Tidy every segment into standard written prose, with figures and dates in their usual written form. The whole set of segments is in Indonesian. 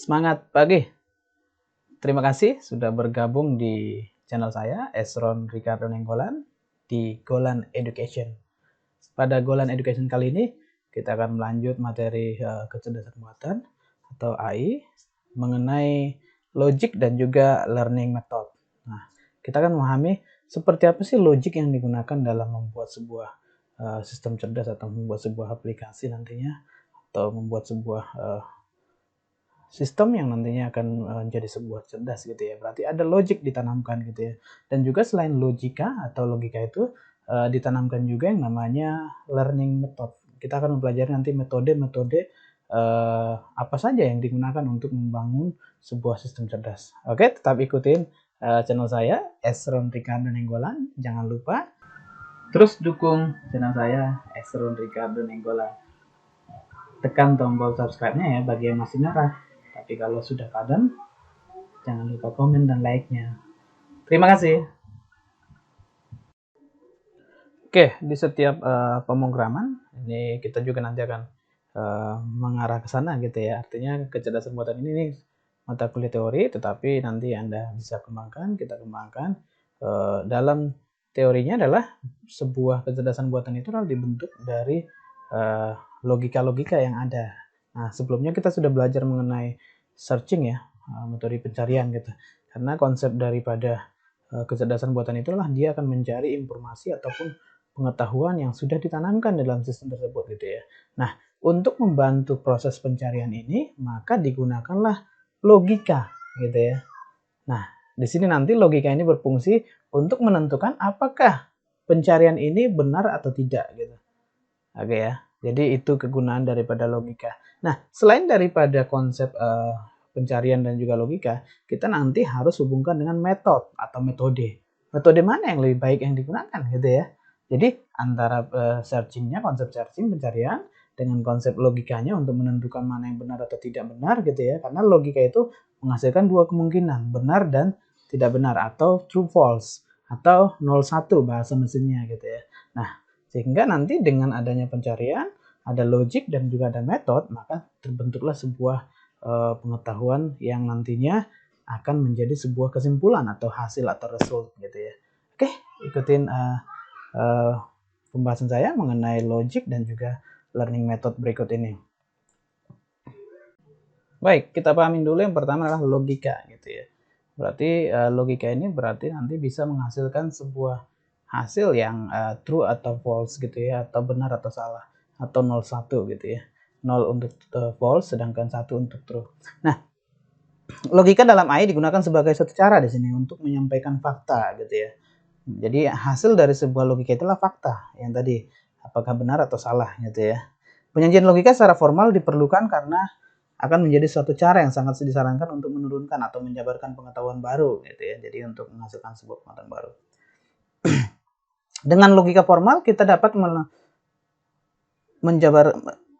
Semangat pagi. Terima kasih sudah bergabung di channel saya, Esron Ricardo Nenggolan, di Golan Education. Pada Golan Education kali ini, kita akan melanjut materi kecerdasan buatan atau AI mengenai logic dan juga learning method. Nah, kita akan memahami seperti apa sih logic yang digunakan dalam membuat sebuah sistem cerdas atau membuat sebuah aplikasi nantinya, atau membuat sebuah sistem yang nantinya akan menjadi sebuah cerdas gitu ya. Berarti ada logic ditanamkan gitu ya. Dan juga selain logika atau logika itu ditanamkan juga yang namanya learning method. Kita akan mempelajari nanti metode-metode apa saja yang digunakan untuk membangun sebuah sistem cerdas. Oke, tetap ikutin channel saya, Esron Ricardo Nenggolan. Jangan lupa terus dukung channel saya, Esron Ricardo Nenggolan. Tekan tombol subscribe-nya ya bagi yang masih merah. Tapi kalau sudah padam, jangan lupa komen dan like-nya. Terima kasih. Oke, di setiap pemrograman, ini kita juga nanti akan mengarah ke sana gitu ya. Artinya kecerdasan buatan ini mata kuliah teori, tetapi nanti Anda bisa kembangkan, kita kembangkan. Dalam teorinya adalah sebuah kecerdasan buatan itu adalah dibentuk dari logika-logika yang ada. Nah, sebelumnya kita sudah belajar mengenai searching ya, metode pencarian gitu. Karena konsep daripada kecerdasan buatan itulah dia akan mencari informasi ataupun pengetahuan yang sudah ditanamkan dalam sistem tersebut gitu ya. Nah, untuk membantu proses pencarian ini, maka digunakanlah logika gitu ya. Nah, di sini nanti logika ini berfungsi untuk menentukan apakah pencarian ini benar atau tidak gitu. Oke ya. Jadi itu kegunaan daripada logika. Nah, selain daripada konsep pencarian dan juga logika, kita nanti harus hubungkan dengan metode atau metode. Metode mana yang lebih baik yang digunakan gitu ya. Jadi antara searchingnya, konsep searching pencarian dengan konsep logikanya untuk menentukan mana yang benar atau tidak benar gitu ya. Karena logika itu menghasilkan dua kemungkinan, benar dan tidak benar atau true false atau 01 bahasa mesinnya gitu ya. Nah, sehingga nanti dengan adanya pencarian, ada logic dan juga ada metode, maka terbentuklah sebuah pengetahuan yang nantinya akan menjadi sebuah kesimpulan atau hasil atau result gitu ya. Oke, ikutin pembahasan saya mengenai logic dan juga learning method berikut ini. Baik, kita pahamin dulu yang pertama adalah logika gitu ya. Berarti logika ini berarti nanti bisa menghasilkan sebuah hasil yang true atau false gitu ya, atau benar atau salah, atau 01 gitu ya. 0 untuk false sedangkan 1 untuk true. Nah, logika dalam AI digunakan sebagai satu cara di sini untuk menyampaikan fakta gitu ya. Jadi hasil dari sebuah logika itulah fakta yang tadi apakah benar atau salah gitu ya. Penyajian logika secara formal diperlukan karena akan menjadi suatu cara yang sangat disarankan untuk menurunkan atau menjabarkan pengetahuan baru gitu ya. Jadi untuk menghasilkan sebuah pengetahuan baru. Dengan logika formal kita dapat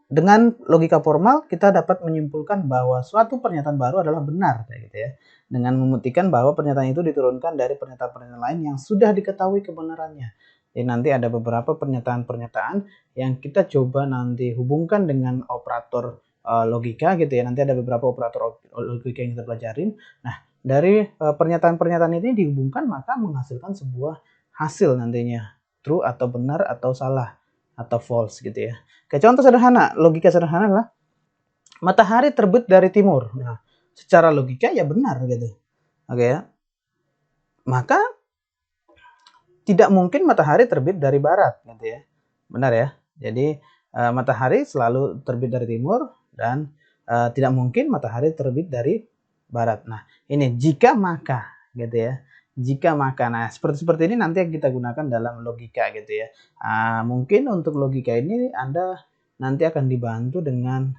dengan logika formal kita dapat menyimpulkan bahwa suatu pernyataan baru adalah benar kayak gitu ya. Dengan membuktikan bahwa pernyataan itu diturunkan dari pernyataan-pernyataan lain yang sudah diketahui kebenarannya. Jadi nanti ada beberapa pernyataan-pernyataan yang kita coba nanti hubungkan dengan operator logika gitu ya. Nanti ada beberapa operator logika yang kita pelajarin. Nah, dari pernyataan-pernyataan ini dihubungkan maka menghasilkan sebuah hasil nantinya. True atau benar atau salah atau false gitu ya. Kayak contoh sederhana, logika sederhana adalah matahari terbit dari timur. Nah, secara logika ya benar gitu. Oke ya. Maka tidak mungkin matahari terbit dari barat gitu ya. Benar ya. Jadi matahari selalu terbit dari timur dan tidak mungkin matahari terbit dari barat. Nah, ini jika maka gitu ya. Jika maka, nah seperti ini nanti yang kita gunakan dalam logika gitu ya. Mungkin untuk logika ini Anda nanti akan dibantu dengan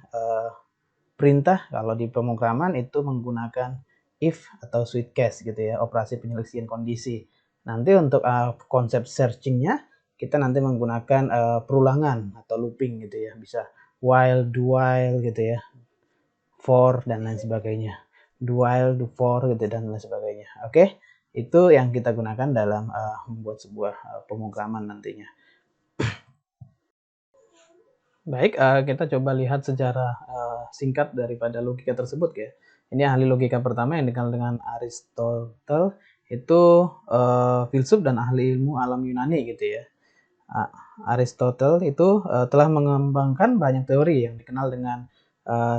perintah kalau di pemrograman itu menggunakan if atau switch case gitu ya, operasi penyelesaian kondisi. Nanti untuk konsep searchingnya kita nanti menggunakan perulangan atau looping gitu ya, bisa while, do while gitu ya, for dan lain sebagainya, do while, do for gitu dan lain sebagainya. Oke, itu yang kita gunakan dalam membuat sebuah pemrograman nantinya. Baik, kita coba lihat sejarah singkat daripada logika tersebut ya. Ini ahli logika pertama yang dikenal dengan Aristotle, itu filsuf dan ahli ilmu alam Yunani gitu ya. Aristotle itu telah mengembangkan banyak teori yang dikenal dengan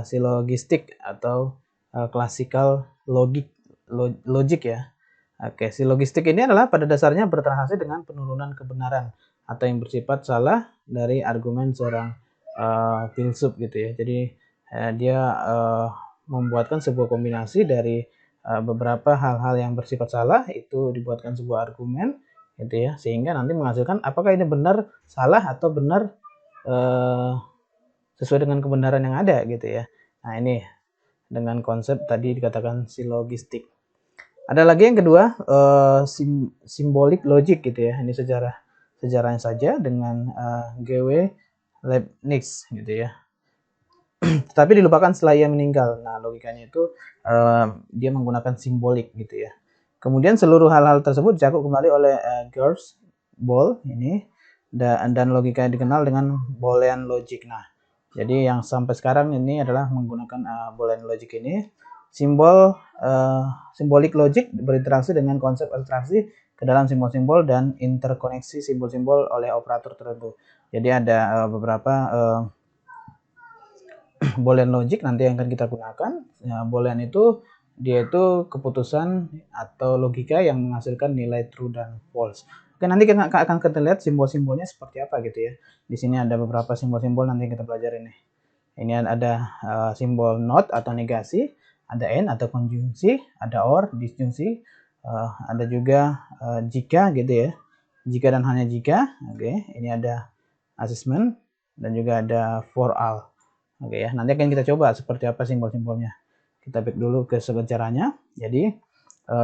silogistik atau classical logic ya. Oke, silogistik ini adalah pada dasarnya bertransaksi dengan penurunan kebenaran atau yang bersifat salah dari argumen seorang filsuf gitu ya. Jadi dia membuatkan sebuah kombinasi dari beberapa hal-hal yang bersifat salah, itu dibuatkan sebuah argumen gitu ya, sehingga nanti menghasilkan apakah ini benar, salah, atau benar sesuai dengan kebenaran yang ada gitu ya. Nah ini dengan konsep tadi dikatakan silogistik. Ada lagi yang kedua, symbolic logic gitu ya. Ini sejarahnya saja dengan G.W. Leibniz gitu ya. Tapi dilupakan setelah ia meninggal. Nah, logikanya itu dia menggunakan simbolik gitu ya. Kemudian seluruh hal-hal tersebut dicakup kembali oleh George Boole ini, dan logika yang dikenal dengan Boolean logic. Nah, jadi yang sampai sekarang ini adalah menggunakan Boolean logic ini. Simbolik logic berinteraksi dengan konsep abstraksi ke dalam simbol-simbol dan interkoneksi simbol-simbol oleh operator tertentu. Jadi ada beberapa Boolean logic nanti yang akan kita gunakan. Ya, Boolean itu dia itu keputusan atau logika yang menghasilkan nilai true dan false. Oke, nanti kita akan lihat simbol-simbolnya seperti apa gitu ya. Di sini ada beberapa simbol-simbol nanti kita pelajari nih. Ini ada simbol not atau negasi, ada and atau konjungsi, ada or disjungsi, ada juga jika gitu ya. Jika dan hanya jika. Oke, ini ada assessment dan juga ada for all. Oke ya, nanti akan kita coba seperti apa simbol-simbolnya. Kita back dulu ke sejarahnya. Jadi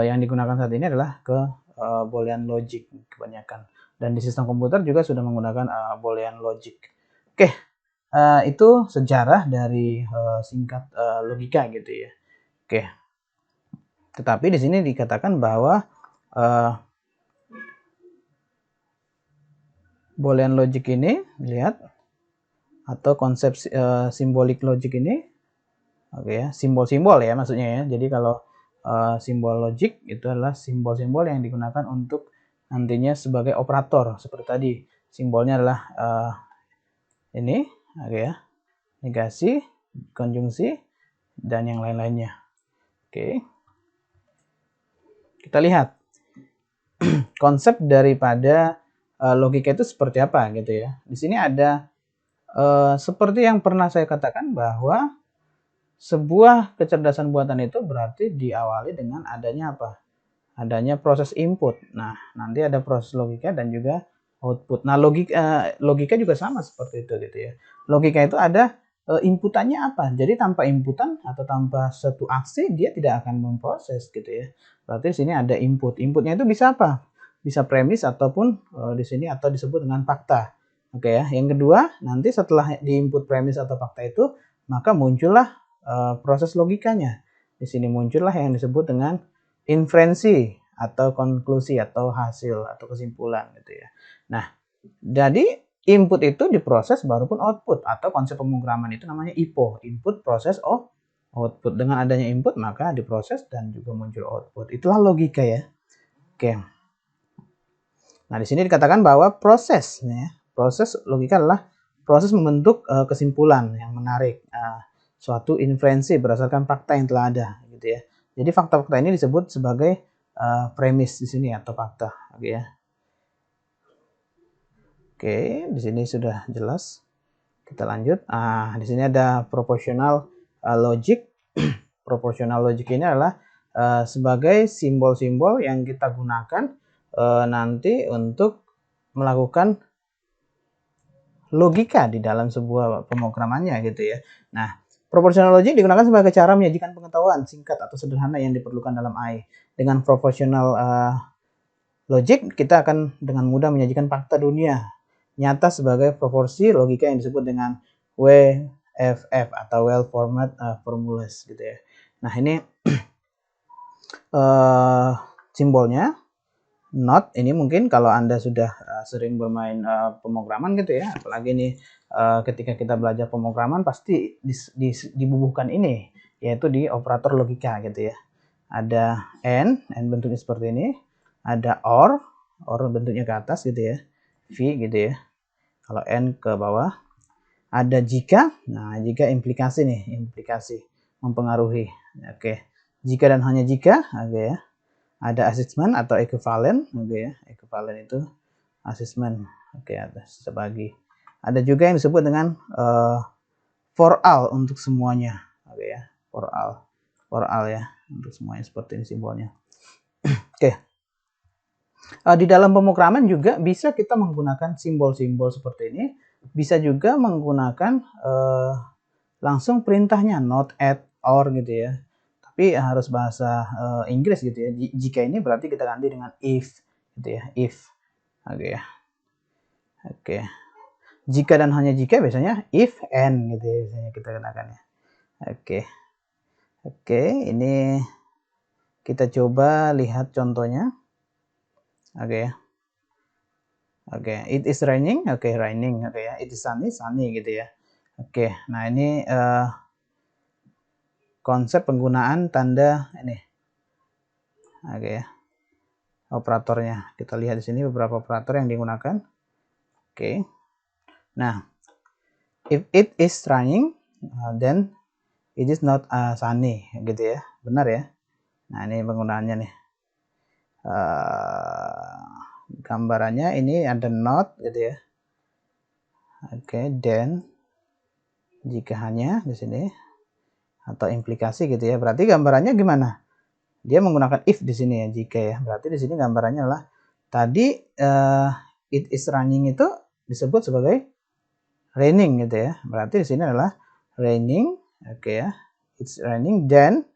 yang digunakan saat ini adalah ke Boolean logic kebanyakan. Dan di sistem komputer juga sudah menggunakan Boolean logic. Oke, itu sejarah dari singkat logika gitu ya. Oke. Tetapi di sini dikatakan bahwa Boolean logic ini, lihat, atau konsep simbolik logic ini, oke ya, simbol-simbol ya maksudnya ya. Jadi kalau simbol logic itu adalah simbol-simbol yang digunakan untuk nantinya sebagai operator seperti tadi. Simbolnya adalah ini, oke ya, negasi, konjungsi, dan yang lain-lainnya. Oke, kita lihat konsep daripada logika itu seperti apa gitu ya. Di sini ada seperti yang pernah saya katakan bahwa sebuah kecerdasan buatan itu berarti diawali dengan adanya apa? Adanya proses input. Nah, nanti ada proses logika dan juga output. Nah, logika juga sama seperti itu gitu ya. Logika itu ada inputannya apa? Jadi tanpa inputan atau tanpa satu aksi dia tidak akan memproses gitu ya. Berarti di sini ada input. Inputnya itu bisa apa? Bisa premis ataupun di sini atau disebut dengan fakta. Oke ya. Yang kedua, nanti setelah di input premis atau fakta itu, maka muncullah proses logikanya. Di sini muncullah yang disebut dengan inferensi atau konklusi atau hasil atau kesimpulan gitu ya. Nah, jadi input itu diproses baru pun output, atau konsep pemrograman itu namanya IPO, input proses output. Dengan adanya input maka diproses dan juga muncul output. Itulah logika ya. Oke. Nah, di sini dikatakan bahwa proses logika adalah proses membentuk kesimpulan yang menarik, suatu inferensi berdasarkan fakta yang telah ada gitu ya. Jadi fakta-fakta ini disebut sebagai premis di sini atau fakta, oke ya. Oke, di sini sudah jelas. Kita lanjut. Di sini ada proportional logic. Proportional logic ini adalah sebagai simbol-simbol yang kita gunakan nanti untuk melakukan logika di dalam sebuah pemrogramannya gitu ya. Nah, proportional logic digunakan sebagai cara menyajikan pengetahuan singkat atau sederhana yang diperlukan dalam AI. Dengan proportional logic, kita akan dengan mudah menyajikan fakta dunia nyata sebagai proporsi logika yang disebut dengan WFF atau well format formulas gitu ya. Nah, ini simbolnya. Not ini mungkin kalau Anda sudah sering bermain pemrograman gitu ya, apalagi nih ketika kita belajar pemrograman pasti dibubuhkan ini, yaitu di operator logika gitu ya. Ada and bentuknya seperti ini, ada or bentuknya ke atas gitu ya, v gitu ya, kalau n ke bawah. Ada jika, nah jika implikasi nih, implikasi mempengaruhi. Oke, jika dan hanya jika, oke ya. Ada assessment atau equivalent, oke ya, equivalent itu assessment, oke, atas terbagi. Ada juga yang disebut dengan for all untuk semuanya, oke ya, for all ya, untuk semuanya seperti ini simbolnya. Oke. Di dalam pemrograman juga bisa kita menggunakan simbol-simbol seperti ini, bisa juga menggunakan langsung perintahnya not, add, or gitu ya. Tapi harus bahasa Inggris gitu ya. Jika ini berarti kita ganti dengan if gitu ya, if. Oke ya. Oke. Jika dan hanya jika biasanya if and gitu ya, biasanya kita gunakan ya. Oke. Oke, ini kita coba lihat contohnya. Oke ya. Oke, it is raining. Oke, raining. Oke ya. It is sunny, sunny gitu ya. Oke, nah ini konsep penggunaan tanda ini. Oke ya. Operatornya. Kita lihat di sini beberapa operator yang digunakan. Oke. Nah, if it is raining, then it is not sunny gitu ya. Benar ya. Nah, ini penggunaannya nih. Gambarannya ini ada not gitu ya. Oke, then jika hanya di sini atau implikasi gitu ya. Berarti gambarannya gimana? Dia menggunakan if di sini ya, jika ya. Berarti di sini gambarannya adalah tadi it is raining itu disebut sebagai raining gitu ya. Berarti di sini adalah raining, oke ya. It's raining then,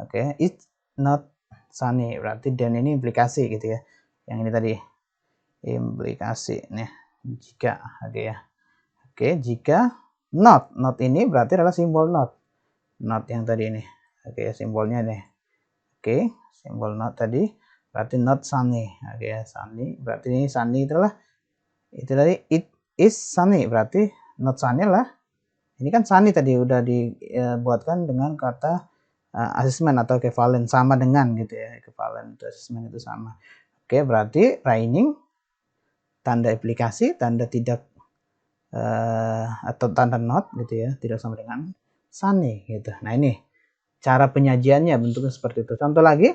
oke, it's not sunny. Berarti then ini implikasi gitu ya. Yang ini tadi implikasi nih, jika, oke ya. Oke, jika not ini berarti adalah simbol not yang tadi ini. Oke, simbolnya nih. Oke, simbol not tadi berarti not sunny. Oke ya, sunny berarti ini sunny itulah itu tadi it is sunny, berarti not sunny lah. Ini kan sunny tadi udah dibuatkan dengan kata assessment atau equivalent, sama dengan gitu ya, equivalent assessment itu sama. Oke, berarti raining tanda aplikasi, tanda tidak atau tanda not gitu ya, tidak sama dengan sunny gitu. Nah, ini cara penyajiannya bentuknya seperti itu. Contoh lagi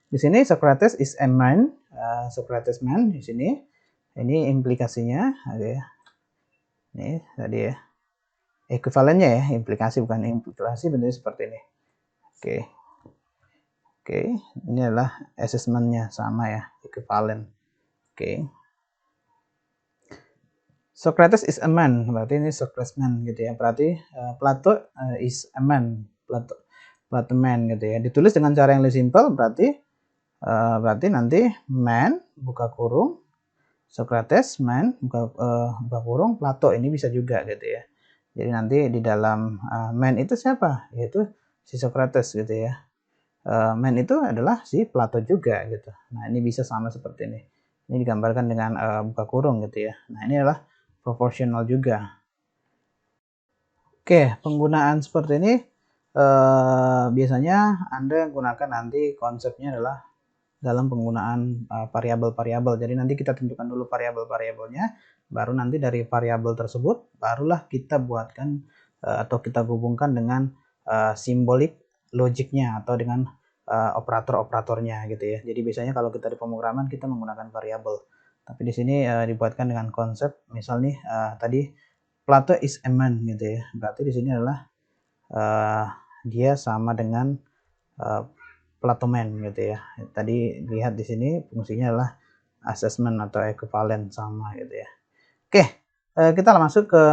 di sini Socrates is a man, Socrates man di sini. Ini implikasinya, oke ya. Ini tadi ya. Ekuivalennya ya, implikasi bukan implikasi, bentuknya seperti ini. Oke. Oke, ini adalah assessment-nya sama ya, ekuivalen. Oke. Socrates is a man, berarti ini Socrates man gitu ya. Berarti Plato is a man, Plato man gitu ya. Ditulis dengan cara yang lebih simpel, berarti nanti man buka kurung, Socrates man buka kurung, Plato, ini bisa juga gitu ya. Jadi nanti di dalam man itu siapa? Yaitu si Socrates gitu ya. Man itu adalah si Plato juga gitu. Nah, ini bisa sama seperti ini. Ini digambarkan dengan buka kurung gitu ya. Nah, ini adalah proporsional juga. Oke, penggunaan seperti ini biasanya Anda gunakan nanti konsepnya adalah dalam penggunaan variabel-variabel. Jadi nanti kita tentukan dulu variabel-variabelnya, baru nanti dari variabel tersebut barulah kita buatkan atau kita hubungkan dengan simbolik logiknya atau dengan operator-operatornya gitu ya. Jadi biasanya kalau kita di pemrograman kita menggunakan variabel. Tapi di sini dibuatkan dengan konsep, misal nih tadi Plato is a man gitu ya. Berarti di sini adalah dia sama dengan Plato man gitu ya. Tadi lihat di sini fungsinya adalah assessment atau equivalent, sama gitu ya. Oke, kita masuk ke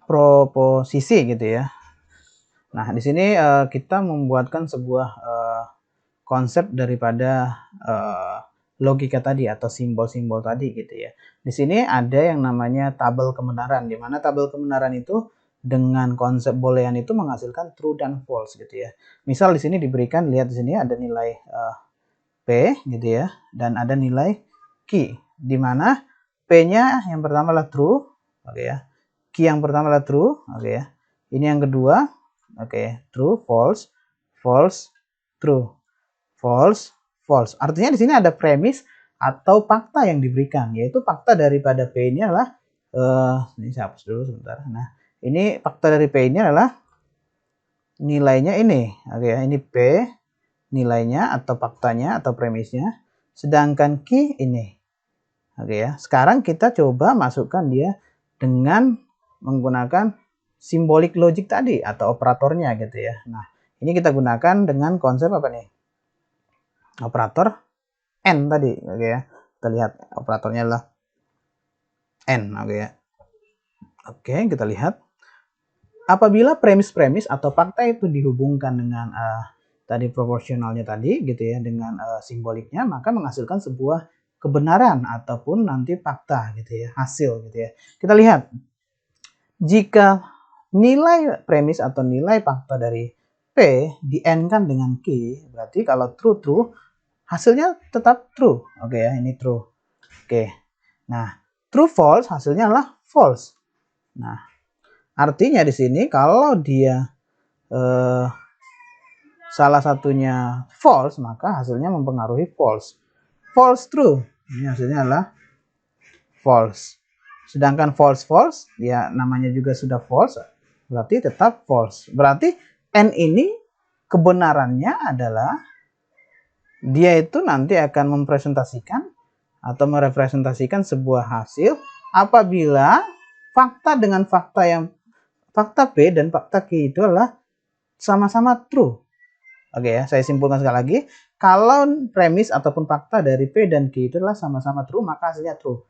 proposisi gitu ya. Nah, di sini kita membuatkan sebuah konsep daripada logika tadi atau simbol-simbol tadi gitu ya. Di sini ada yang namanya tabel kebenaran, di mana tabel kebenaran itu dengan konsep boolean itu menghasilkan true dan false gitu ya. Misal di sini diberikan, lihat di sini ada nilai P gitu ya, dan ada nilai Q, di mana P-nya yang pertama adalah true, oke ya. Q yang pertama adalah true, oke ya. Ini yang kedua, Oke, true, false, false, true, false, false. Artinya di sini ada premis atau fakta yang diberikan, yaitu fakta daripada P ini adalah ini saya hapus dulu sebentar. Nah, ini fakta dari P ini adalah nilainya ini. Oke ya, ini P nilainya atau faktanya atau premisnya, sedangkan Q ini. Oke ya. Sekarang kita coba masukkan dia dengan menggunakan simbolik logik tadi atau operatornya gitu ya. Nah, ini kita gunakan dengan konsep apa nih? Operator N tadi, oke ya. Kita lihat operatornya adalah N, oke ya. Oke, kita lihat. Apabila premis-premis atau fakta itu dihubungkan dengan tadi proporsionalnya tadi gitu ya, dengan simboliknya, maka menghasilkan sebuah kebenaran ataupun nanti fakta gitu ya, hasil gitu ya. Kita lihat, jika nilai premis atau nilai fakta dari P di N-kan dengan Q, berarti kalau true, hasilnya tetap true. Oke ya, ini true. Oke. Nah, true false hasilnya adalah false. Nah, artinya di sini kalau dia salah satunya false, maka hasilnya mempengaruhi false. False true, ini hasilnya adalah false. Sedangkan false false, ya namanya juga sudah false, berarti tetap false. Berarti N ini kebenarannya adalah dia itu nanti akan mempresentasikan atau merepresentasikan sebuah hasil apabila fakta dengan fakta P dan fakta Q itu adalah sama-sama true. Oke ya, saya simpulkan sekali lagi. Kalau premis ataupun fakta dari P dan Q itu adalah sama-sama true, maka hasilnya true.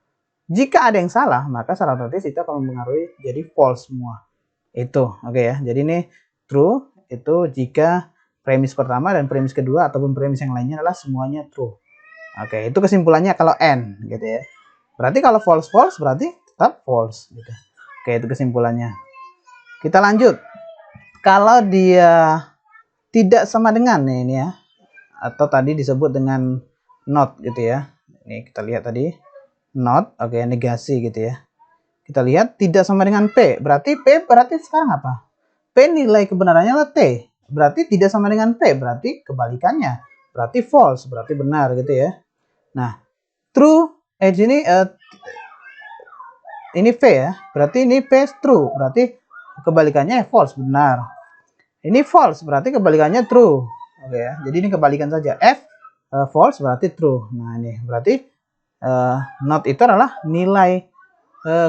Jika ada yang salah, maka secara otomatis itu akan mempengaruhi jadi false semua. Itu, oke ya. Jadi ini true itu jika premis pertama dan premis kedua ataupun premis yang lainnya adalah semuanya true. Oke, itu kesimpulannya kalau N gitu ya. Berarti kalau false false berarti tetap false gitu. Oke, itu kesimpulannya. Kita lanjut. Kalau dia tidak sama dengan nih ini ya, atau tadi disebut dengan not gitu ya. Ini kita lihat tadi not, oke, negasi gitu ya. Kita lihat tidak sama dengan P, berarti P berarti sekarang apa? P nilai kebenarannya adalah T, berarti tidak sama dengan P, berarti kebalikannya, berarti false, berarti benar gitu ya. Nah, true, ini V ya, berarti ini P true, berarti kebalikannya false, benar. Ini false, berarti kebalikannya true. Oke ya, jadi ini kebalikan saja. F false berarti true. Nah ini berarti not itu adalah nilai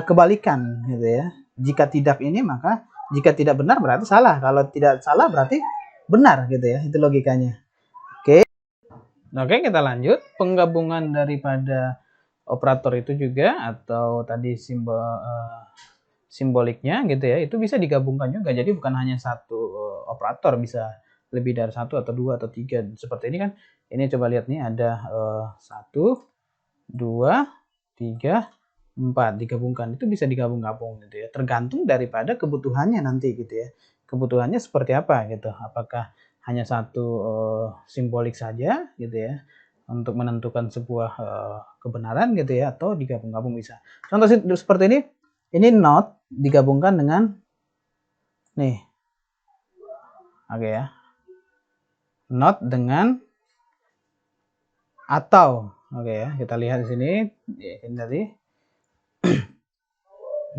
kebalikan gitu ya. Jika tidak ini maka jika tidak benar berarti salah. Kalau tidak salah berarti benar gitu ya. Itu logikanya. Oke. Oke, kita lanjut. Penggabungan daripada operator itu juga atau tadi simboliknya gitu ya, itu bisa digabungkan juga. Jadi bukan hanya satu operator, bisa lebih dari satu atau dua atau tiga. Seperti ini kan. Ini coba lihat nih ada 1, 2, 3, 4 digabungkan. Itu bisa digabung-gabung gitu ya. Tergantung daripada kebutuhannya nanti gitu ya. Kebutuhannya seperti apa gitu. Apakah hanya satu simbolik saja gitu ya untuk menentukan sebuah kebenaran gitu ya, atau digabung-gabung bisa. Contoh seperti ini. Ini not digabungkan dengan nih. Oke ya. Not dengan atau. Oke ya, kita lihat di sini. Ini tadi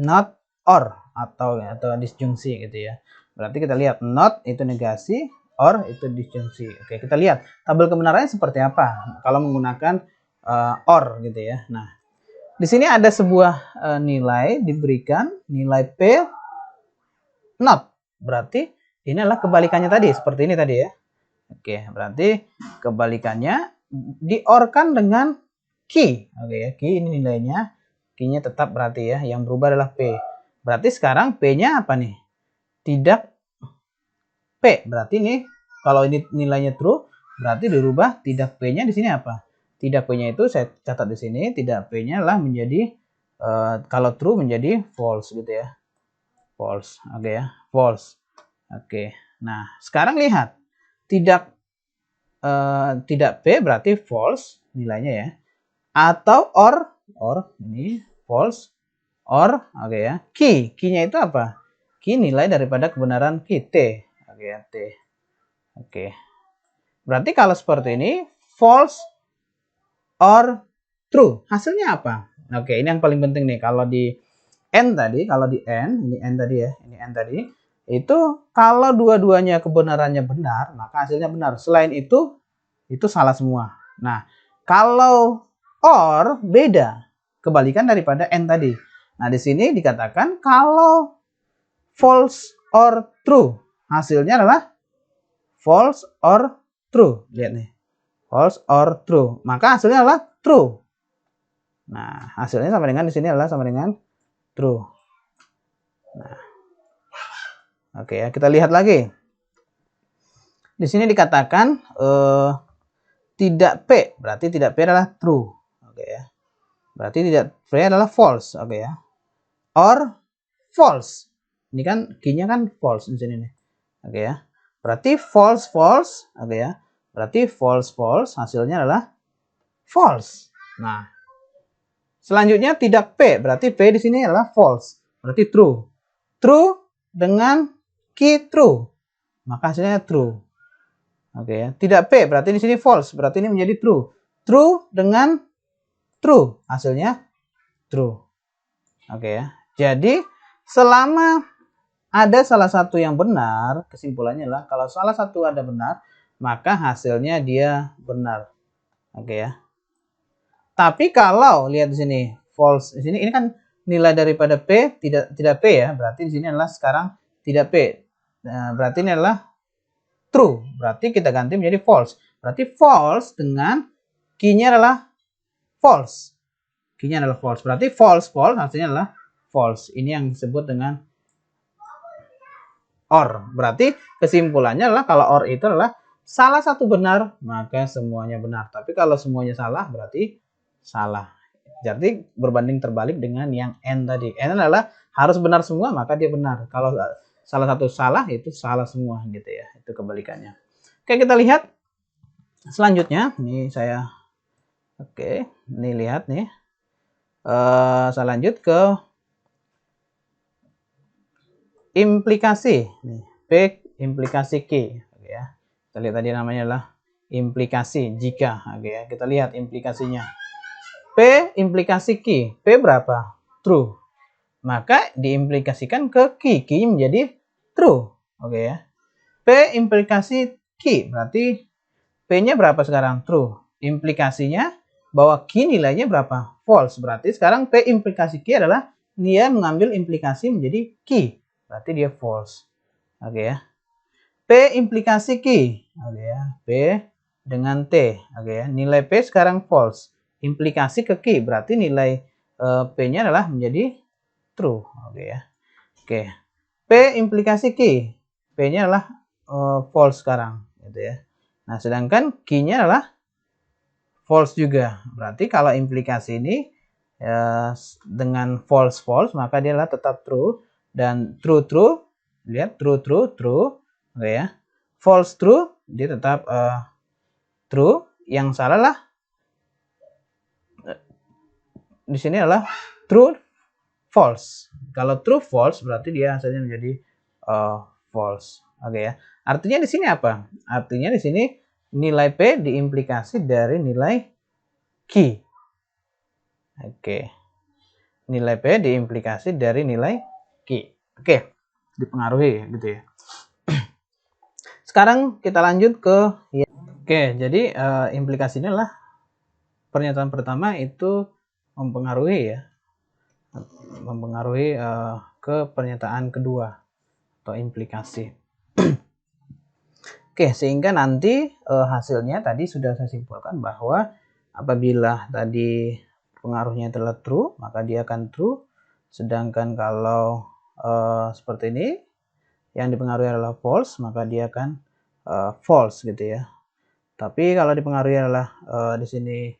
not or atau disjungsi gitu ya. Berarti kita lihat not itu negasi, or itu disjungsi. Oke, kita lihat tabel kebenarannya seperti apa kalau menggunakan or gitu ya. Nah, di sini ada sebuah nilai diberikan, nilai P not. Berarti ini adalah kebalikannya tadi, seperti ini tadi ya. Oke, berarti kebalikannya diorkan dengan Q. Oke ya, Q ini nilainya. Q-nya tetap berarti ya, yang berubah adalah P. Berarti sekarang P-nya apa nih? Tidak P. Berarti ini kalau ini nilainya true, berarti dirubah tidak P-nya di sini apa? Tidak P-nya itu saya catat di sini, tidak P-nya lah menjadi kalau true menjadi false gitu ya. False. Oke ya, false. Oke. Nah, sekarang lihat. Tidak P berarti false nilainya ya. Atau or ini false, or oke ya. Key-nya itu apa? Key nilai daripada kebenaran Q T. Oke ya, T. Oke. Berarti kalau seperti ini false or true. Hasilnya apa? Oke, ini yang paling penting nih. Kalau di N tadi, kalau di N, ini N tadi ya, ini N tadi, itu kalau dua-duanya kebenarannya benar, maka hasilnya benar. Selain itu salah semua. Nah, kalau or beda, kebalikan daripada N tadi. Nah, di sini dikatakan kalau false or true, hasilnya adalah false or true. Lihat nih, false or true. Maka hasilnya adalah true. Nah, hasilnya sama dengan di sini adalah sama dengan true. Nah, oke ya, kita lihat lagi. Di sini dikatakan tidak P, berarti tidak P adalah true. Oke ya. Berarti tidak P adalah false, oke ya. Or false. Ini kan key-nya kan false di sini nih. Oke ya. Berarti false false, oke ya. Berarti false false, hasilnya adalah false. Nah, selanjutnya tidak P, berarti P di sini adalah false, berarti true. True dengan key true, maka hasilnya true. Oke ya. Tidak P, berarti di sini false, berarti ini menjadi true. True dengan true, hasilnya true. Oke ya. Jadi selama ada salah satu yang benar, kesimpulannya adalah kalau salah satu ada benar, maka hasilnya dia benar. Oke ya. Tapi kalau lihat di sini false, di sini ini kan nilai daripada P tidak P ya, berarti di sini adalah sekarang tidak P. Nah, berarti ini adalah true. Berarti kita ganti menjadi false. Berarti false dengan key-nya adalah false. Key-nya adalah false. Berarti false false hasilnya adalah false. Ini yang disebut dengan or. Berarti kesimpulannya adalah kalau or itu adalah salah satu benar, maka semuanya benar. Tapi kalau semuanya salah berarti salah. Jadi berbanding terbalik dengan yang N tadi. N adalah harus benar semua, maka dia benar. Kalau salah satu salah, itu salah semua gitu ya. Itu kebalikannya. Oke, kita lihat selanjutnya. Ini saya ini lihat nih. Saya lanjut ke implikasi. Nih, P implikasi Q. Oke ya. Kita lihat tadi namanya adalah implikasi jika. Oke ya. Kita lihat implikasinya. P implikasi Q. P berapa? True. Maka diimplikasikan ke Q. Q menjadi true. Oke ya. P implikasi Q. Berarti P-nya berapa sekarang? True. Implikasinya bahwa Q nilainya berapa? False. Berarti sekarang P implikasi Q adalah dia mengambil implikasi menjadi Q. Berarti dia false. Oke ya. P implikasi Q. Oke ya. P dengan T. Oke ya. Nilai P sekarang false. Implikasi ke Q, berarti nilai P-nya adalah menjadi true. Oke ya. Oke. P implikasi Q. P-nya adalah false sekarang, gitu ya. Nah, sedangkan Q-nya adalah false juga. Berarti kalau implikasi ini dengan false false, maka dia adalah tetap true, dan true true, lihat true true true, oke ya. False true, dia tetap true. Yang salah lah di sini adalah true false. Kalau true false berarti dia hasilnya menjadi false. Oke ya. Artinya di sini apa? Artinya di sini nilai P diimplikasi dari nilai Q. Oke. Nilai P diimplikasi dari nilai Q. Oke. Dipengaruhi gitu ya. Sekarang kita lanjut ke Oke, jadi implikasinya adalah pernyataan pertama itu mempengaruhi ya, mempengaruhi ke pernyataan kedua atau implikasi. Oke, sehingga nanti hasilnya tadi sudah saya simpulkan bahwa apabila tadi pengaruhnya adalah true, maka dia akan true. Sedangkan kalau seperti ini yang dipengaruhi adalah false, maka dia akan false gitu ya. Tapi kalau dipengaruhi adalah di sini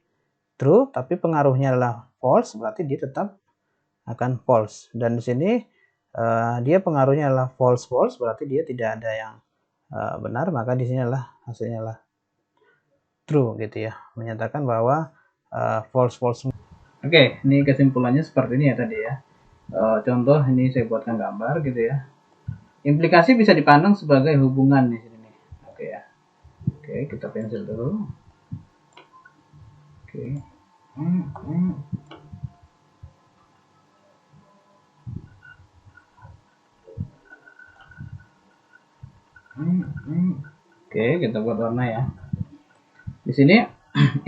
true, tapi pengaruhnya adalah false, berarti dia tetap akan false. Dan di sini dia pengaruhnya adalah false false, berarti dia tidak ada yang benar, maka di sini adalah hasilnya adalah true gitu ya, menyatakan bahwa false false. Oke, ini kesimpulannya seperti ini ya tadi ya. Contoh ini saya buatkan gambar gitu ya. Implikasi bisa dipandang sebagai hubungan di sini. Oke ya. Oke, kita pensil dulu. Oke. Oke, kita buat warna ya. Di sini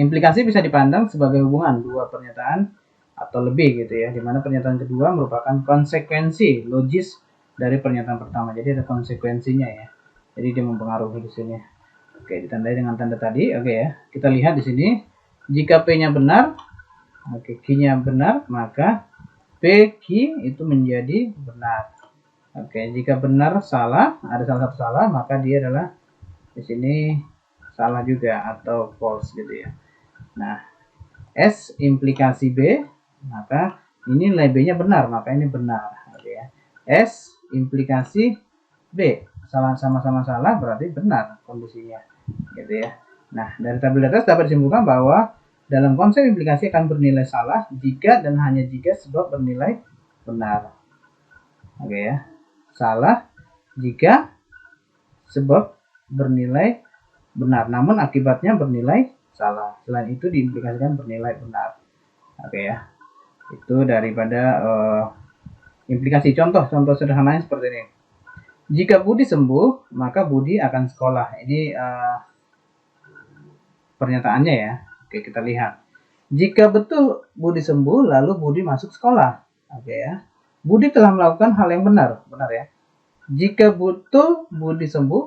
implikasi bisa dipandang sebagai hubungan dua pernyataan atau lebih gitu ya, dimana pernyataan kedua merupakan konsekuensi logis dari pernyataan pertama. Jadi ada konsekuensinya ya. Jadi dia mempengaruhi di sini. Oke, ditandai dengan tanda tadi. Oke ya. Kita lihat di sini jika P-nya benar, oke, Q-nya benar, maka P, Q itu menjadi benar. Oke, jika benar salah, ada salah satu salah, maka dia adalah di sini salah juga atau false gitu ya. Nah, S implikasi B, maka ini nilai B-nya benar, maka ini benar. Gitu ya. S implikasi B, sama-sama salah berarti benar kondisinya. Gitu ya. Nah, dari tabel atas dapat disimpulkan bahwa dalam konsep implikasi akan bernilai salah jika dan hanya jika sebab bernilai benar. Oke ya. Salah jika sebab bernilai benar, namun akibatnya bernilai salah. Selain itu diimplikasikan bernilai benar. Oke ya. Itu daripada implikasi. Contoh sederhananya seperti ini. Jika Budi sembuh, maka Budi akan sekolah. Ini pernyataannya ya. Oke, kita lihat. Jika betul Budi sembuh, lalu Budi masuk sekolah. Oke ya. Budi telah melakukan hal yang benar. Benar ya. Jika betul Budi sembuh,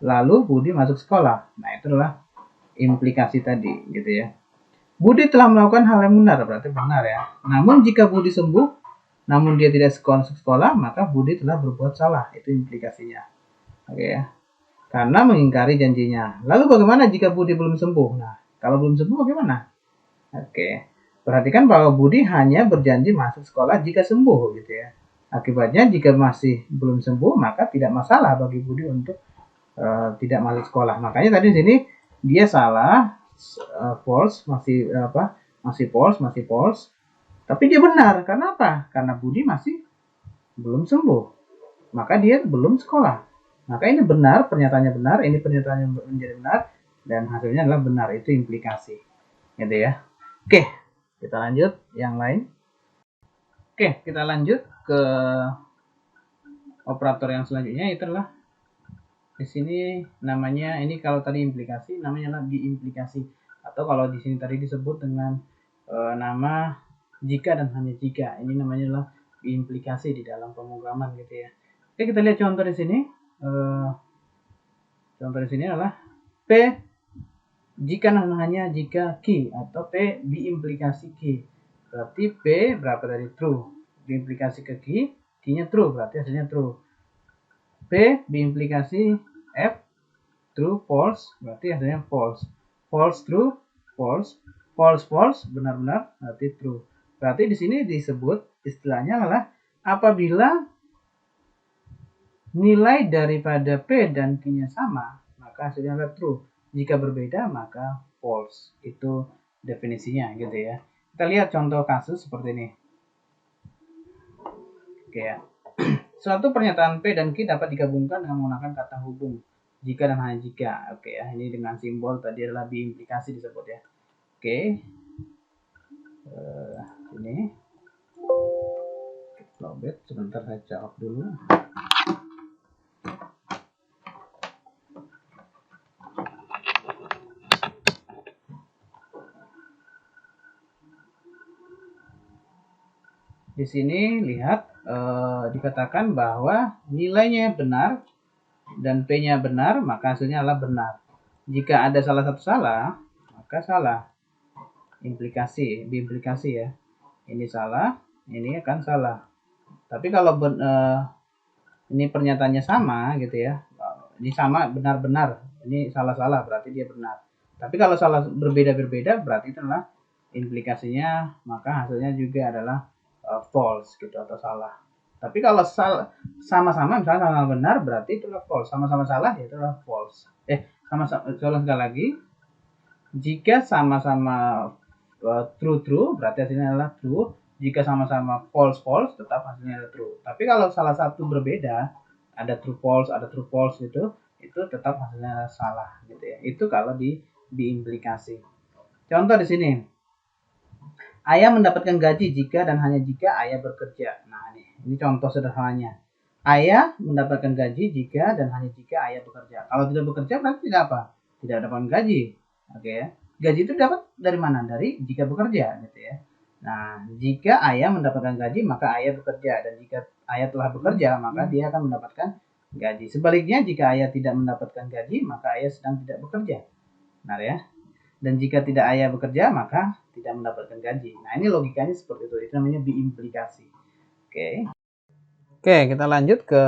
lalu Budi masuk sekolah. Nah, itu adalah implikasi tadi, gitu ya. Budi telah melakukan hal yang benar, berarti benar ya. Namun jika Budi sembuh, namun dia tidak masuk sekolah, maka Budi telah berbuat salah. Itu implikasinya. Oke ya. Karena mengingkari janjinya. Lalu bagaimana jika Budi belum sembuh? Nah, kalau belum sembuh bagaimana? Oke. Perhatikan bahwa Budi hanya berjanji masuk sekolah jika sembuh, gitu ya. Akibatnya jika masih belum sembuh, maka tidak masalah bagi Budi untuk tidak masuk sekolah. Makanya tadi di sini dia salah, false, masih false. Tapi dia benar. Karena apa? Karena Budi masih belum sembuh. Maka dia belum sekolah. Maka ini benar, pernyataannya benar, ini pernyataannya menjadi benar, dan hasilnya adalah benar. Itu implikasi. Gitu ya. Oke, kita lanjut yang lain. Oke, kita lanjut ke operator yang selanjutnya, itu adalah di sini namanya, ini kalau tadi implikasi namanya adalah diimplikasi, atau kalau di sini tadi disebut dengan nama jika dan hanya jika, ini namanya adalah diimplikasi di dalam pemrograman gitu ya. Oke, kita lihat contoh di sini. Contoh di sini adalah P jika dan hanya jika Q, atau P diimplikasi Q. Berarti P berapa tadi? True. Diimplikasi ke Q, Q-nya true, berarti hasilnya true. P diimplikasi F, true, false, berarti hasilnya false. False, true, false. False, false, benar-benar, berarti true. Berarti di sini disebut istilahnya adalah apabila nilai daripada P dan Q-nya sama, maka hasilnya adalah true. Jika berbeda, maka false. Itu definisinya gitu ya. Kita lihat contoh kasus seperti ini. Oke ya. Suatu pernyataan P dan Q dapat digabungkan dengan menggunakan kata hubung jika dan hanya jika. Oke ya, ini dengan simbol tadi adalah diimplikasi disebut ya. Oke. Ini lobet, sebentar saya jawab dulu. Di sini lihat dikatakan bahwa nilainya benar dan P-nya benar, maka hasilnya adalah benar. Jika ada salah satu salah, maka salah. Diimplikasi ya. Ini salah, ini akan salah. Tapi kalau ini pernyataannya sama gitu ya. Ini sama benar-benar, ini salah-salah, berarti dia benar. Tapi kalau salah berbeda-berbeda, berarti itu adalah implikasinya, maka hasilnya juga adalah false gitu atau salah. Tapi kalau sama-sama, misalnya sama benar, berarti itulah false. Sama-sama salah, ya itulah false. Sama-sama, sekali lagi. Jika sama-sama true, berarti hasilnya adalah true. Jika sama-sama false, tetap hasilnya adalah true. Tapi kalau salah satu berbeda, ada true false gitu, itu tetap hasilnya salah gitu ya. Itu kalau di implikasi. Contoh di sini, ayah mendapatkan gaji jika dan hanya jika ayah bekerja. Nah, ini contoh sederhananya. Ayah mendapatkan gaji jika dan hanya jika ayah bekerja. Kalau tidak bekerja berarti tidak apa? Tidak dapat gaji. Oke ya. Gaji itu dapat dari mana? Dari jika bekerja gitu ya. Nah, jika ayah mendapatkan gaji maka ayah bekerja, dan jika ayah telah bekerja maka dia akan mendapatkan gaji. Sebaliknya, jika ayah tidak mendapatkan gaji maka ayah sedang tidak bekerja. Benar ya? Dan jika tidak ayah bekerja maka tidak mendapatkan gaji. Nah, ini logikanya seperti itu. Itu namanya biimplikasi. Oke. Oke, kita lanjut ke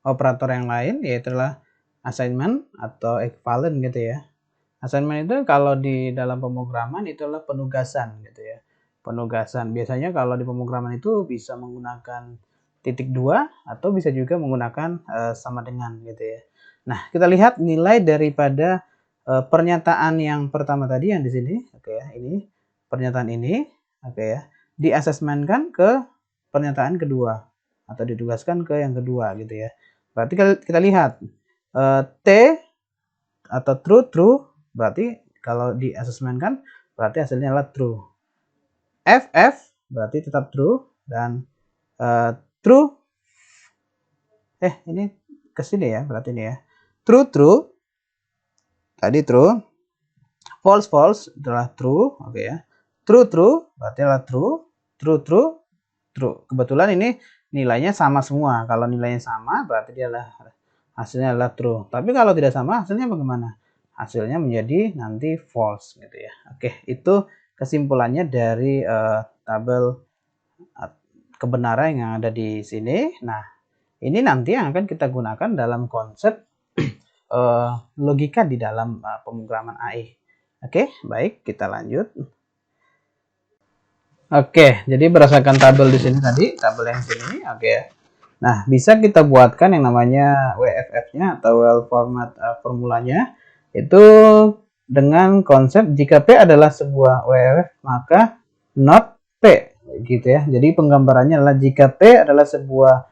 operator yang lain, yaitu adalah assignment atau equivalent gitu ya. Assignment itu kalau di dalam pemrograman itu adalah penugasan gitu ya. Penugasan. Biasanya kalau di pemrograman itu bisa menggunakan titik 2 atau bisa juga menggunakan sama dengan gitu ya. Nah, kita lihat nilai daripada pernyataan yang pertama tadi yang di sini, oke ya, ini pernyataan ini, oke ya, diasesmenkan ke pernyataan kedua atau ditugaskan ke yang kedua gitu ya. Berarti kita lihat T atau true berarti kalau diasesmenkan berarti hasilnya adalah true. FF berarti tetap true, dan true ini kesini ya, berarti ini ya, true tadi true, false adalah true, oke ya, true berarti adalah true. Kebetulan ini nilainya sama semua. Kalau nilainya sama berarti dia adalah hasilnya adalah true. Tapi kalau tidak sama hasilnya bagaimana? Hasilnya menjadi nanti false gitu ya. Oke, itu kesimpulannya dari tabel kebenaran yang ada di sini. Nah, ini nanti yang akan kita gunakan dalam konsep logika di dalam pemrograman AI. Oke, baik, kita lanjut. Oke, jadi berdasarkan tabel di sini tadi, tabel yang sini, oke ya. Nah, bisa kita buatkan yang namanya WFF-nya atau well format formulanya itu dengan konsep jika P adalah sebuah WFF maka not P gitu ya. Jadi penggambarannya adalah jika P adalah sebuah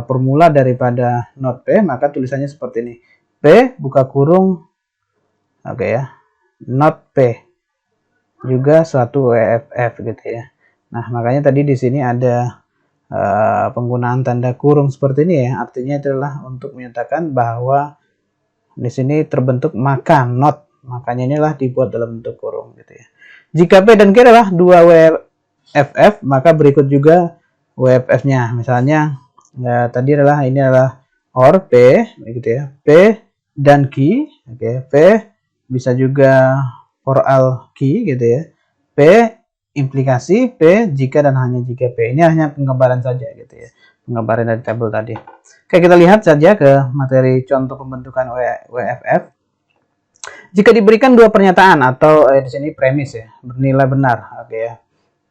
formula daripada not P, maka tulisannya seperti ini. P buka kurung, oke ya, not P juga suatu WFF gitu ya. Nah, makanya tadi di sini ada penggunaan tanda kurung seperti ini ya. Artinya itu adalah untuk menyatakan bahwa di sini terbentuk maka not. Makanya inilah dibuat dalam bentuk kurung gitu ya. Jika P dan Q adalah dua WFF, maka berikut juga WFF-nya. Misalnya tadi adalah ini adalah OR P gitu ya. P dan Q, oke. P bisa juga for all key gitu ya. P implikasi, P jika dan hanya jika P. Ini hanya penggambaran saja gitu ya. Penggambaran dari tabel tadi. Oke, kita lihat saja ke materi contoh pembentukan WFF. Jika diberikan dua pernyataan atau di sini premis ya, bernilai benar, oke ya.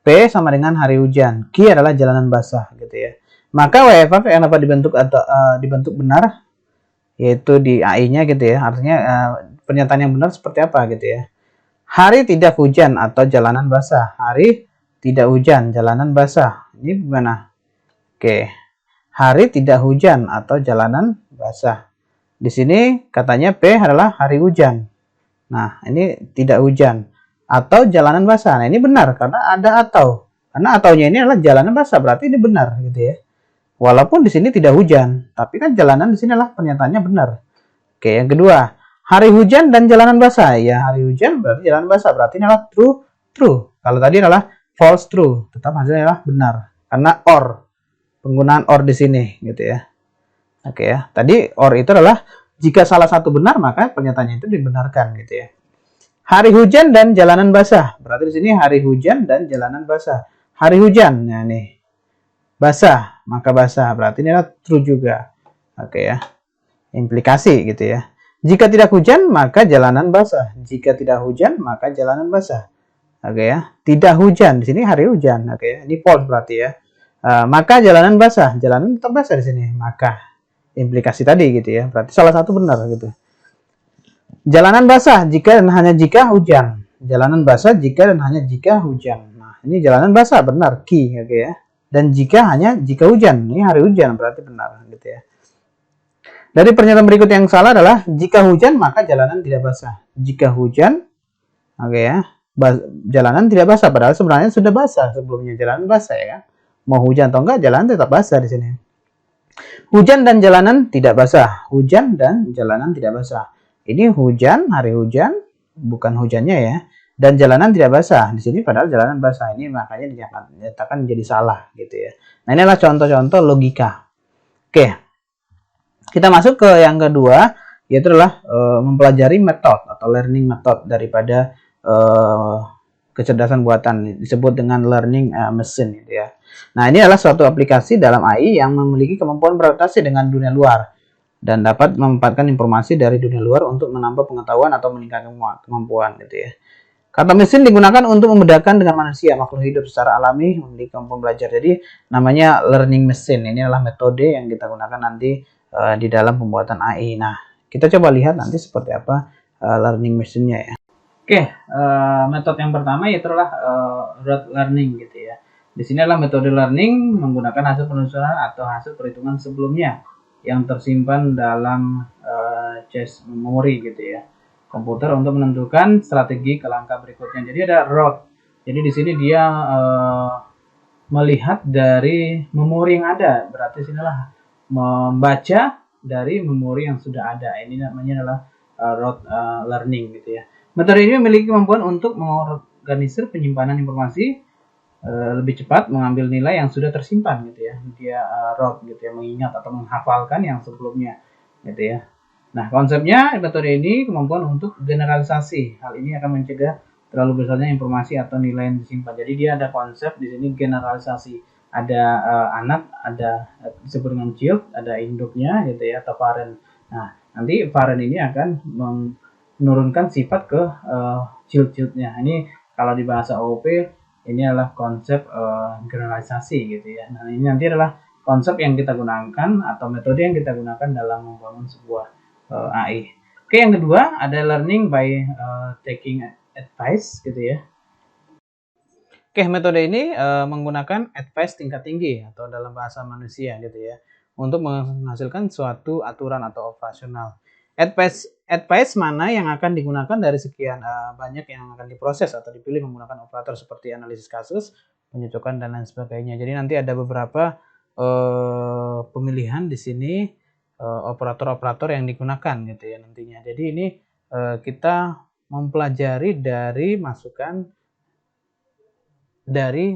P sama dengan hari hujan, Q adalah jalanan basah gitu ya. Maka WFF yang dapat dibentuk atau dibentuk benar yaitu di AI-nya gitu ya. Artinya pernyataan yang benar seperti apa gitu ya. Hari tidak hujan atau jalanan basah. Hari tidak hujan, jalanan basah. Ini gimana? Oke. Hari tidak hujan atau jalanan basah. Di sini katanya P adalah hari hujan. Nah, ini tidak hujan atau jalanan basah. Nah, ini benar karena ada atau. Karena ataunya ini adalah jalanan basah, berarti ini benar gitu ya. Walaupun di sini tidak hujan, tapi kan jalanan di sini adalah pernyataannya benar. Oke, yang kedua, hari hujan dan jalanan basah. Ya, hari hujan berarti jalanan basah, berarti ini adalah true. Kalau tadi adalah false true, tetap hasilnya adalah benar. Karena or, penggunaan or di sini gitu ya. Oke ya, tadi or itu adalah jika salah satu benar maka pernyataannya itu dibenarkan gitu ya. Hari hujan dan jalanan basah, berarti di sini hari hujan dan jalanan basah. Hari hujan, nah nih. Basah, maka basah. Berarti ini adalah true juga. Oke ya. Implikasi gitu ya. Jika tidak hujan, maka jalanan basah. Jika tidak hujan, maka jalanan basah. Oke ya. Tidak hujan. Di sini hari hujan. Oke ya. Ini false berarti ya. Maka jalanan basah. Jalanan tetap basah di sini. Maka implikasi tadi gitu ya. Berarti salah satu benar gitu. Jalanan basah jika dan hanya jika hujan. Jalanan basah jika dan hanya jika hujan. Nah, ini jalanan basah benar. Key. Oke ya. Dan jika hujan, ini hari hujan berarti benar gitu ya. Dari pernyataan berikut yang salah adalah jika hujan maka jalanan tidak basah. Jika hujan, oke ya, jalanan tidak basah padahal sebenarnya sudah basah sebelumnya, jalanan basah ya. Mau hujan atau enggak, jalanan tetap basah di sini. Hujan dan jalanan tidak basah. Hujan dan jalanan tidak basah. Ini hujan, hari hujan, bukan hujannya ya. Dan jalanan tidak basah. Di sini padahal jalanan basah. Ini makanya dinyatakan menjadi salah gitu ya. Nah, ini adalah contoh-contoh logika. Oke. Kita masuk ke yang kedua, yaitu adalah mempelajari metode atau learning method daripada kecerdasan buatan, disebut dengan learning machine gitu ya. Nah, ini adalah suatu aplikasi dalam AI yang memiliki kemampuan beradaptasi dengan dunia luar dan dapat memanfaatkan informasi dari dunia luar untuk menambah pengetahuan atau meningkatkan kemampuan gitu ya. Kata mesin digunakan untuk membedakan dengan manusia, makhluk hidup secara alami, memiliki kemampuan belajar. Jadi namanya learning machine. Ini adalah metode yang kita gunakan nanti di dalam pembuatan AI. Nah, kita coba lihat nanti seperti apa learning machine-nya ya. Oke, metode yang pertama yaitu adalah rote learning gitu ya. Di sini adalah metode learning menggunakan hasil penelusuran atau hasil perhitungan sebelumnya yang tersimpan dalam cache memory gitu ya. Komputer untuk menentukan strategi ke langkah berikutnya. Jadi ada rote. Jadi di sini dia melihat dari memori yang ada. Berarti sini adalah membaca dari memori yang sudah ada. Ini namanya adalah rote learning gitu ya. Metode ini memiliki kemampuan untuk mengorganisir penyimpanan informasi lebih cepat, mengambil nilai yang sudah tersimpan gitu ya. Dia rote gitu ya, mengingat atau menghafalkan yang sebelumnya gitu ya. Nah, konsepnya metode ini kemampuan untuk generalisasi. Hal ini akan mencegah terlalu besarnya informasi atau nilai yang disimpan. Jadi dia ada konsep di sini generalisasi. Ada anak, ada disebut dengan child, ada induknya gitu ya atau parent. Nah, nanti parent ini akan menurunkan sifat ke child-childnya. Ini kalau di bahasa OOP ini adalah konsep generalisasi gitu ya. Nah, ini nanti adalah konsep yang kita gunakan atau metode yang kita gunakan dalam membangun sebuah AI. Oke, yang kedua ada learning by taking advice gitu ya. Oke, metode ini menggunakan advice tingkat tinggi atau dalam bahasa manusia gitu ya, untuk menghasilkan suatu aturan atau operasional. Advice mana yang akan digunakan dari sekian banyak yang akan diproses atau dipilih menggunakan operator seperti analisis kasus, pencocokan dan lain sebagainya. Jadi nanti ada beberapa pemilihan di sini operator-operator yang digunakan gitu ya nantinya. Jadi ini kita mempelajari dari masukan dari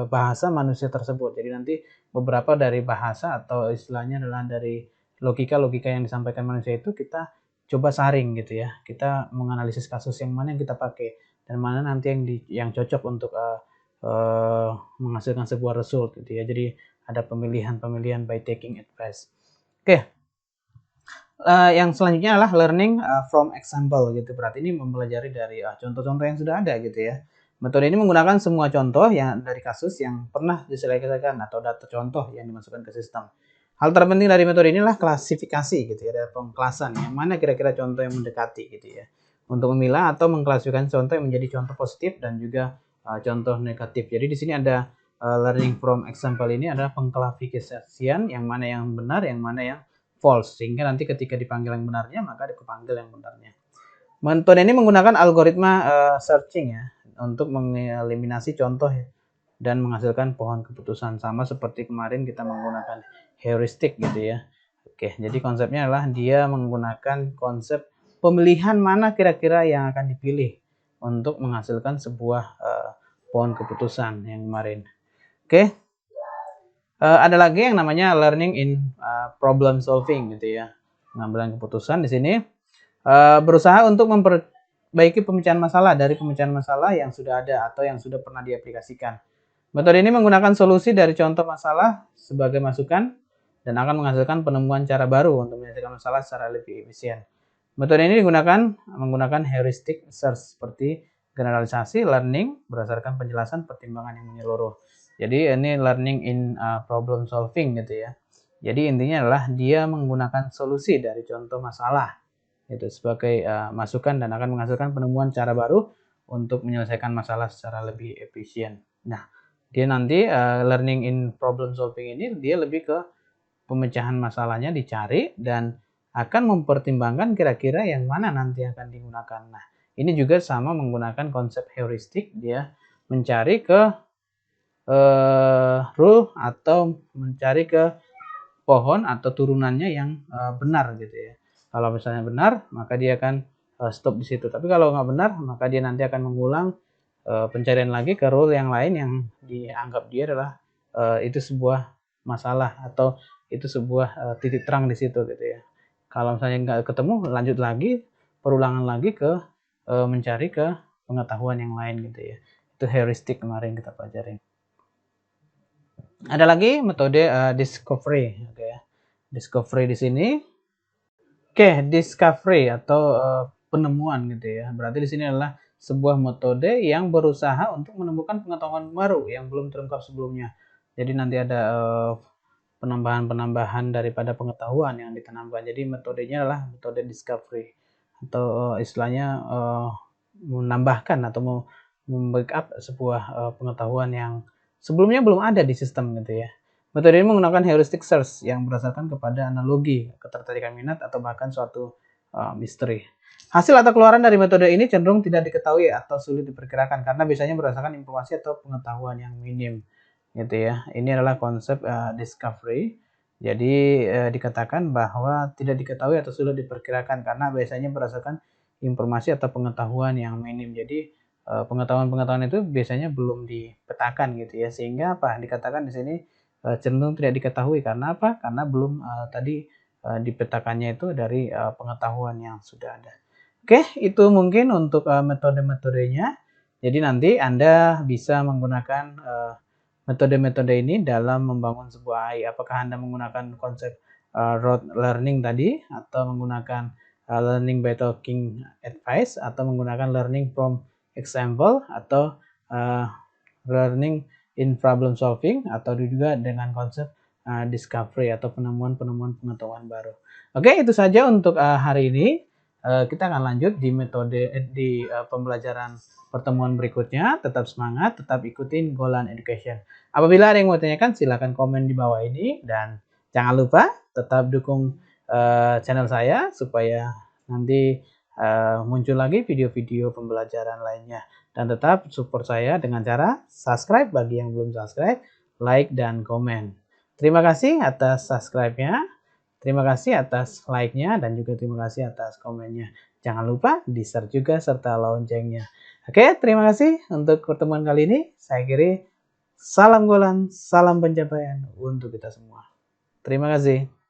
bahasa manusia tersebut. Jadi nanti beberapa dari bahasa atau istilahnya adalah dari logika-logika yang disampaikan manusia itu kita coba saring gitu ya. Kita menganalisis kasus yang mana yang kita pakai dan mana nanti yang cocok untuk menghasilkan sebuah result gitu ya. Jadi ada pemilihan by taking advice. Oke. Yang selanjutnya adalah learning from example gitu. Berarti ini mempelajari dari contoh-contoh yang sudah ada gitu ya. Metode ini menggunakan semua contoh yang dari kasus yang pernah diselesaikan atau data contoh yang dimasukkan ke sistem. Hal terpenting dari metode ini adalah klasifikasi gitu ya, ada pengklasan yang mana kira-kira contoh yang mendekati gitu ya. Untuk memilah atau mengklasifikasi contoh yang menjadi contoh positif dan juga contoh negatif. Jadi di sini ada learning from example ini adalah pengklasifikasian yang mana yang benar, yang mana yang false, sehingga nanti ketika dipanggil yang benarnya maka dipanggil yang benarnya. Metode ini menggunakan algoritma searching ya untuk mengeliminasi contoh ya, dan menghasilkan pohon keputusan, sama seperti kemarin kita menggunakan heuristik gitu ya. Oke, jadi konsepnya adalah dia menggunakan konsep pemilihan mana kira-kira yang akan dipilih untuk menghasilkan sebuah pohon keputusan yang kemarin. Oke. Ada lagi yang namanya learning in problem solving gitu ya. Pengambilan keputusan di sini berusaha untuk memperbaiki pemecahan masalah dari pemecahan masalah yang sudah ada atau yang sudah pernah diaplikasikan. Metode ini menggunakan solusi dari contoh masalah sebagai masukan dan akan menghasilkan penemuan cara baru untuk menyelesaikan masalah secara lebih efisien. Metode ini menggunakan heuristic search seperti generalisasi, learning berdasarkan penjelasan pertimbangan yang menyeluruh. Jadi ini learning in problem solving gitu ya. Jadi intinya adalah dia menggunakan solusi dari contoh masalah itu sebagai masukan dan akan menghasilkan penemuan cara baru untuk menyelesaikan masalah secara lebih efisien. Nah, Dia nanti learning in problem solving ini dia lebih ke pemecahan masalahnya dicari dan akan mempertimbangkan kira-kira yang mana nanti akan digunakan. Nah, ini juga sama menggunakan konsep heuristik, dia mencari ke rule atau mencari ke pohon atau turunannya yang benar gitu ya. Kalau misalnya benar, maka dia akan stop di situ. Tapi kalau nggak benar, maka dia nanti akan mengulang pencarian lagi ke rule yang lain yang dianggap dia adalah itu sebuah masalah atau itu sebuah titik terang di situ gitu ya. Kalau misalnya nggak ketemu, lanjut lagi, perulangan lagi ke mencari ke pengetahuan yang lain gitu ya. Itu heuristik kemarin kita pelajari. Ada lagi metode discovery, oke ya. Discovery di sini, oke, discovery atau penemuan gitu ya. Berarti di sini adalah sebuah metode yang berusaha untuk menemukan pengetahuan baru yang belum terungkap sebelumnya. Jadi nanti ada penambahan-penambahan daripada pengetahuan yang ditanamkan. Jadi metodenya adalah metode discovery atau istilahnya menambahkan atau membackup sebuah pengetahuan yang sebelumnya belum ada di sistem gitu ya. Metode ini menggunakan heuristic search yang berdasarkan kepada analogi, ketertarikan minat, atau bahkan suatu misteri. Hasil atau keluaran dari metode ini cenderung tidak diketahui atau sulit diperkirakan karena biasanya berdasarkan informasi atau pengetahuan yang minim gitu ya. Ini adalah konsep discovery. Jadi dikatakan bahwa tidak diketahui atau sulit diperkirakan karena biasanya berdasarkan informasi atau pengetahuan yang minim. Jadi pengetahuan-pengetahuan itu biasanya belum dipetakan gitu ya. Sehingga apa? Dikatakan di sini cenderung tidak diketahui karena apa? Karena belum tadi dipetakannya itu dari pengetahuan yang sudah ada. Oke, itu mungkin untuk metode-metodenya. Jadi nanti Anda bisa menggunakan metode-metode ini dalam membangun sebuah AI. Apakah Anda menggunakan konsep rote learning tadi, atau menggunakan learning by talking advice, atau menggunakan learning from example, atau learning in problem solving, atau juga dengan konsep discovery atau penemuan-penemuan pengetahuan baru. Oke, itu saja untuk hari ini. Kita akan lanjut di metode di pembelajaran pertemuan berikutnya. Tetap semangat, tetap ikutin Golan Education. Apabila ada yang mau tanyakan, silahkan komen di bawah ini. Dan jangan lupa tetap dukung channel saya supaya nanti muncul lagi video-video pembelajaran lainnya. Dan tetap support saya dengan cara subscribe bagi yang belum subscribe, like, dan komen. Terima kasih atas subscribe-nya. Terima kasih atas like-nya dan juga terima kasih atas komennya. Jangan lupa di-share juga serta loncengnya. Oke, terima kasih untuk pertemuan kali ini. Saya kiri salam Golan, salam pencapaian untuk kita semua. Terima kasih.